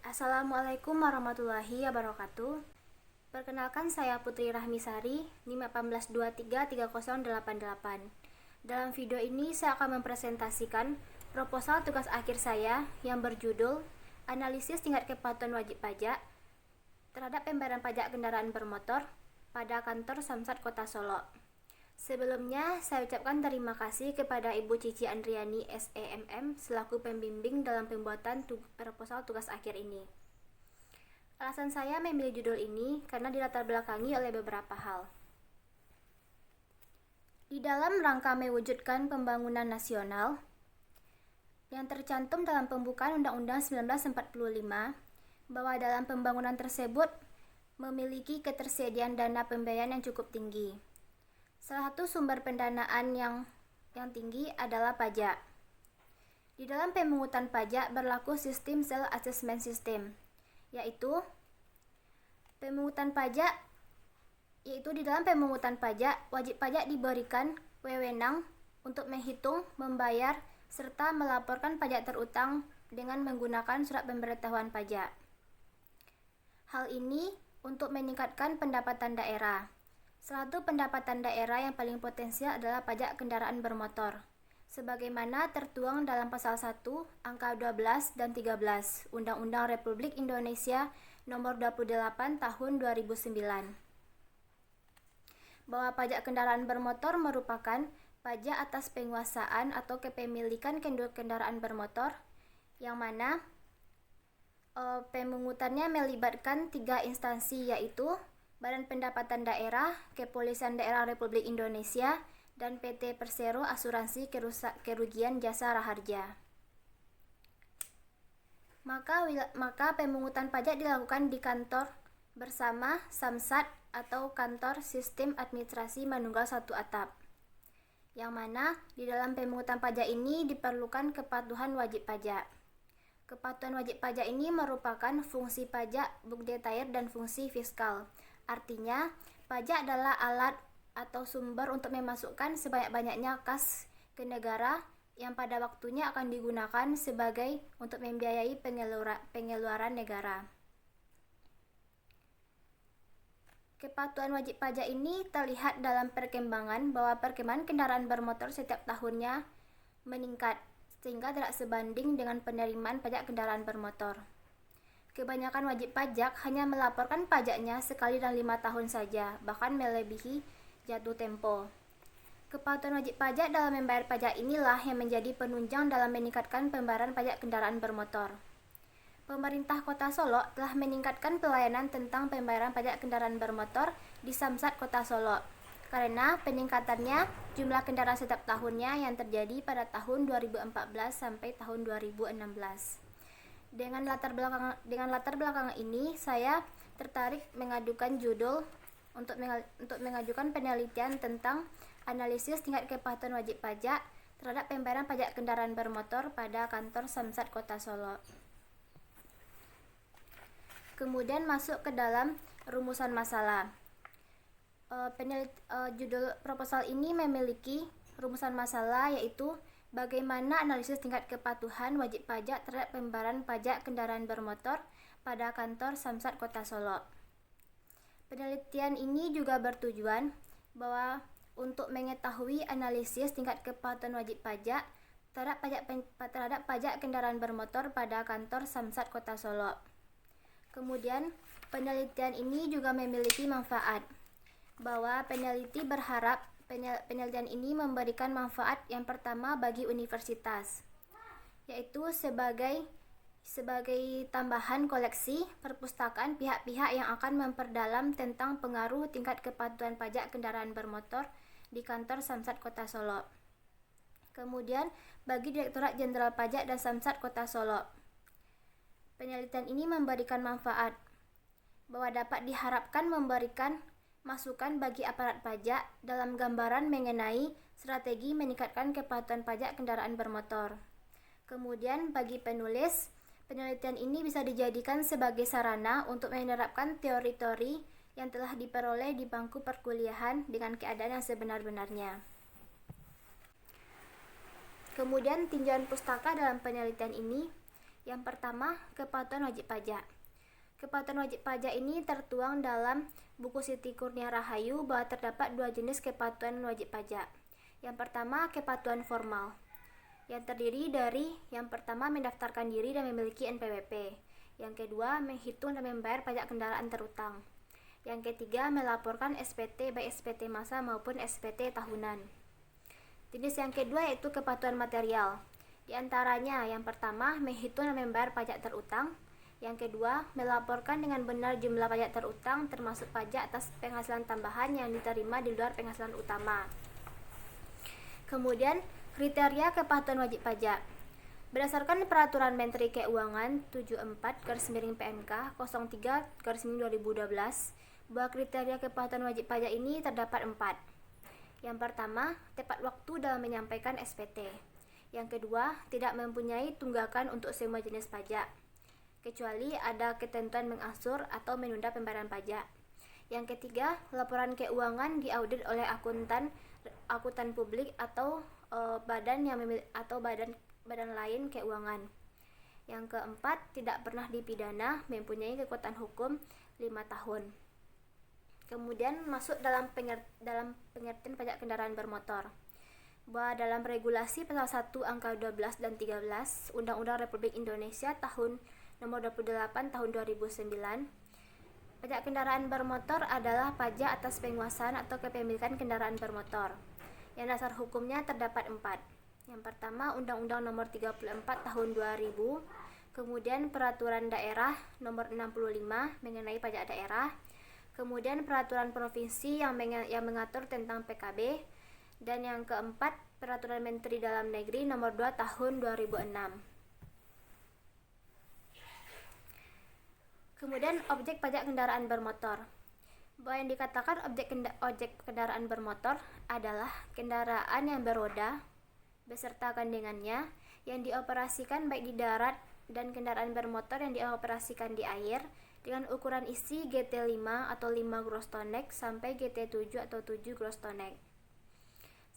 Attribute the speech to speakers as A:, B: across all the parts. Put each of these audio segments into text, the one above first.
A: Assalamualaikum warahmatullahi wabarakatuh. Perkenalkan, saya Putri Rahmisari, NIM 18233088. Dalam video ini saya akan mempresentasikan proposal tugas akhir saya yang berjudul Analisis Tingkat Kepatuhan Wajib Pajak terhadap Pembayaran Pajak Kendaraan Bermotor pada Kantor Samsat Kota Solo. Sebelumnya, saya ucapkan terima kasih kepada Ibu Cici Andriani SEMM selaku pembimbing dalam pembuatan proposal tugas akhir ini. Alasan saya memilih judul ini karena dilatar belakangi oleh beberapa hal. Di dalam rangka mewujudkan pembangunan nasional yang tercantum dalam pembukaan Undang-Undang 1945, bahwa dalam pembangunan tersebut memiliki ketersediaan dana pembiayaan yang cukup tinggi. Salah satu sumber pendanaan yang tinggi adalah pajak. Di dalam pemungutan pajak berlaku sistem self-assessment system, yaitu di dalam pemungutan pajak, wajib pajak diberikan wewenang untuk menghitung, membayar, serta melaporkan pajak terutang dengan menggunakan surat pemberitahuan pajak. Hal ini untuk meningkatkan pendapatan daerah. Salah satu pendapatan daerah yang paling potensial adalah pajak kendaraan bermotor, sebagaimana tertuang dalam pasal 1, angka 12 dan 13 Undang-Undang Republik Indonesia Nomor 28 Tahun 2009. Bahwa pajak kendaraan bermotor merupakan pajak atas penguasaan atau kepemilikan kendaraan bermotor, yang mana pemungutannya melibatkan 3 instansi, yaitu Badan Pendapatan Daerah, Kepolisian Daerah Republik Indonesia, dan PT Persero Asuransi Kerugian Jasa Raharja. Maka pemungutan pajak dilakukan di kantor bersama Samsat atau Kantor Sistem Administrasi Manunggal Satu Atap, yang mana di dalam pemungutan pajak ini diperlukan kepatuhan wajib pajak. Kepatuhan wajib pajak ini merupakan fungsi pajak, bukdetair, dan fungsi fiskal. Artinya, pajak adalah alat atau sumber untuk memasukkan sebanyak-banyaknya kas ke negara yang pada waktunya akan digunakan sebagai untuk membiayai pengeluaran negara. Kepatuhan wajib pajak ini terlihat dalam perkembangan bahwa perkembangan kendaraan bermotor setiap tahunnya meningkat, sehingga tidak sebanding dengan penerimaan pajak kendaraan bermotor. Kebanyakan wajib pajak hanya melaporkan pajaknya sekali dalam 5 tahun saja, bahkan melebihi jatuh tempo. Kepatuhan wajib pajak dalam membayar pajak inilah yang menjadi penunjang dalam meningkatkan pembayaran pajak kendaraan bermotor. Pemerintah Kota Solo telah meningkatkan pelayanan tentang pembayaran pajak kendaraan bermotor di Samsat Kota Solo, karena peningkatannya jumlah kendaraan setiap tahunnya yang terjadi pada tahun 2014 sampai tahun 2016. Dengan latar belakang ini, saya tertarik mengajukan judul untuk mengajukan penelitian tentang analisis tingkat kepatuhan wajib pajak terhadap pembayaran pajak kendaraan bermotor pada kantor Samsat Kota Solo. Kemudian masuk ke dalam rumusan masalah. Judul proposal ini memiliki rumusan masalah, yaitu bagaimana analisis tingkat kepatuhan wajib pajak terhadap pembayaran pajak kendaraan bermotor pada kantor Samsat Kota Solo. Penelitian ini juga bertujuan bahwa untuk mengetahui analisis tingkat kepatuhan wajib pajak terhadap pajak kendaraan bermotor pada kantor Samsat Kota Solo. Kemudian, penelitian ini juga memiliki manfaat, bahwa peneliti berharap penelitian ini memberikan manfaat yang pertama bagi universitas, yaitu sebagai tambahan koleksi perpustakaan pihak-pihak yang akan memperdalam tentang pengaruh tingkat kepatuhan pajak kendaraan bermotor di kantor Samsat Kota Solo. Kemudian, bagi Direktorat Jenderal Pajak dan Samsat Kota Solo, penelitian ini memberikan manfaat bahwa dapat diharapkan memberikan masukan bagi aparat pajak dalam gambaran mengenai strategi meningkatkan kepatuhan pajak kendaraan bermotor. Kemudian bagi penulis, penelitian ini bisa dijadikan sebagai sarana untuk menerapkan teori-teori yang telah diperoleh di bangku perkuliahan dengan keadaan yang sebenar-benarnya. Kemudian tinjauan pustaka dalam penelitian ini, Yang pertama, kepatuhan wajib pajak. Kepatuhan wajib pajak ini tertuang dalam buku Siti Kurnia Rahayu bahwa terdapat dua jenis kepatuhan wajib pajak. Yang pertama, kepatuhan formal, yang terdiri dari yang pertama mendaftarkan diri dan memiliki NPWP. Yang kedua, menghitung dan membayar pajak kendaraan terutang. Yang ketiga, melaporkan SPT baik SPT masa maupun SPT tahunan. Jenis yang kedua yaitu kepatuhan material. Di antaranya, yang pertama, menghitung dan membayar pajak terutang. Yang kedua, melaporkan dengan benar jumlah pajak terutang termasuk pajak atas penghasilan tambahan yang diterima di luar penghasilan utama. Kemudian, kriteria kepatuhan wajib pajak. Berdasarkan Peraturan Menteri Keuangan 74/PMK 03/2012 bahwa kriteria kepatuhan wajib pajak ini terdapat 4. Yang pertama, tepat waktu dalam menyampaikan SPT. Yang kedua, tidak mempunyai tunggakan untuk semua jenis pajak, kecuali ada ketentuan mengangsur atau menunda pembayaran pajak. Yang ketiga, laporan keuangan diaudit oleh akuntan publik atau badan lain keuangan. Yang keempat, tidak pernah dipidana, mempunyai kekuatan hukum 5 tahun. Kemudian masuk dalam pengertian pajak kendaraan bermotor. Bahwa dalam regulasi pasal 1 angka 12 dan 13 Undang-Undang Republik Indonesia tahun nomor 28 tahun 2009, pajak kendaraan bermotor adalah pajak atas penguasaan atau kepemilikan kendaraan bermotor. Yang dasar hukumnya terdapat 4. Yang pertama, Undang-Undang nomor 34 tahun 2000, kemudian Peraturan Daerah nomor 65 mengenai pajak daerah, kemudian Peraturan Provinsi yang mengatur tentang PKB, dan yang keempat, Peraturan Menteri Dalam Negeri nomor 2 tahun 2006. Kemudian objek pajak kendaraan bermotor. Bahwa yang dikatakan objek kendaraan bermotor adalah kendaraan yang beroda beserta gandengannya yang dioperasikan baik di darat dan kendaraan bermotor yang dioperasikan di air dengan ukuran isi GT5 atau 5 gross tonek sampai GT7 atau 7 gross tonek.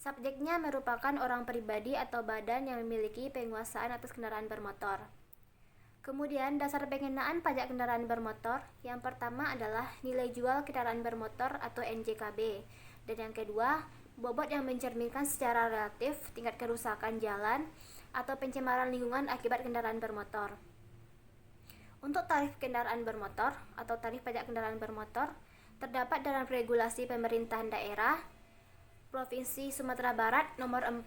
A: Subjeknya merupakan orang pribadi atau badan yang memiliki penguasaan atas kendaraan bermotor. Kemudian dasar pengenaan pajak kendaraan bermotor yang pertama adalah nilai jual kendaraan bermotor atau NJKB, dan yang kedua bobot yang mencerminkan secara relatif tingkat kerusakan jalan atau pencemaran lingkungan akibat kendaraan bermotor. Untuk tarif kendaraan bermotor atau tarif pajak kendaraan bermotor terdapat dalam regulasi pemerintahan daerah Provinsi Sumatera Barat nomor 4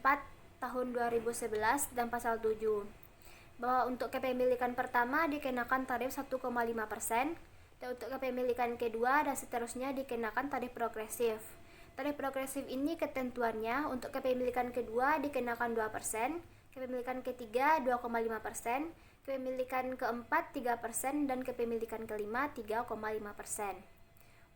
A: tahun 2011 dan pasal 7. Bahwa untuk kepemilikan pertama dikenakan tarif 1,5% dan untuk kepemilikan kedua dan seterusnya dikenakan tarif progresif. Tarif progresif ini ketentuannya untuk kepemilikan kedua dikenakan 2%, kepemilikan ketiga 2,5%, kepemilikan keempat 3% dan kepemilikan kelima 3,5%.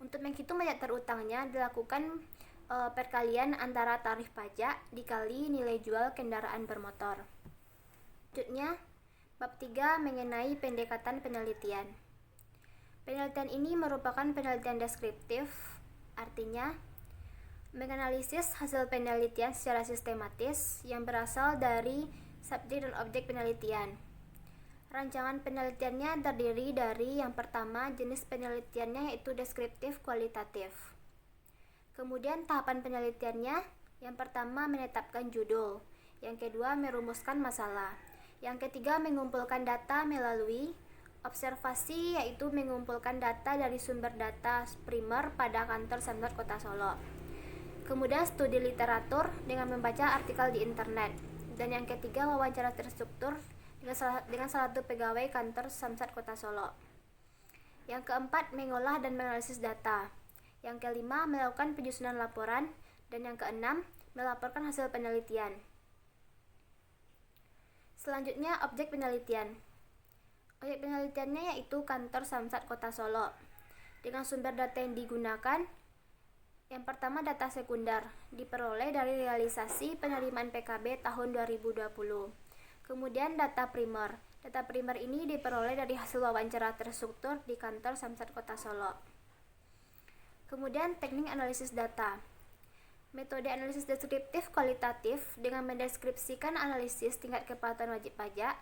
A: Untuk menghitung pajak terutangnya dilakukan perkalian antara tarif pajak dikali nilai jual kendaraan bermotor. Selanjutnya, bab 3 mengenai pendekatan penelitian. Penelitian ini merupakan penelitian deskriptif, artinya menganalisis hasil penelitian secara sistematis yang berasal dari subjek dan objek penelitian. Rancangan penelitiannya terdiri dari yang pertama, jenis penelitiannya yaitu deskriptif kualitatif. Kemudian tahapan penelitiannya, yang pertama menetapkan judul, yang kedua merumuskan masalah, yang ketiga mengumpulkan data melalui observasi yaitu mengumpulkan data dari sumber data primer pada kantor Samsat Kota Solo. Kemudian studi literatur dengan membaca artikel di internet, dan yang ketiga wawancara terstruktur dengan salah satu pegawai kantor Samsat Kota Solo. Yang keempat mengolah dan menganalisis data. Yang kelima, melakukan penyusunan laporan, dan yang keenam, melaporkan hasil penelitian. Selanjutnya, objek penelitian. Objek penelitiannya yaitu kantor Samsat Kota Solo. Dengan sumber data yang digunakan, yang pertama data sekunder, diperoleh dari realisasi penerimaan PKB tahun 2020. Kemudian data primer. Data primer ini diperoleh dari hasil wawancara terstruktur di kantor Samsat Kota Solo. Kemudian teknik analisis data. Metode analisis deskriptif kualitatif dengan mendeskripsikan analisis tingkat kepatuhan wajib pajak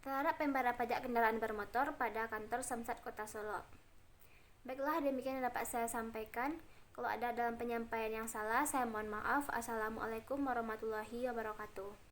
A: terhadap pembayaran pajak kendaraan bermotor pada kantor Samsat Kota Solo. Baiklah, demikian yang dapat saya sampaikan. Kalau ada dalam penyampaian yang salah, saya mohon maaf. Assalamualaikum warahmatullahi wabarakatuh.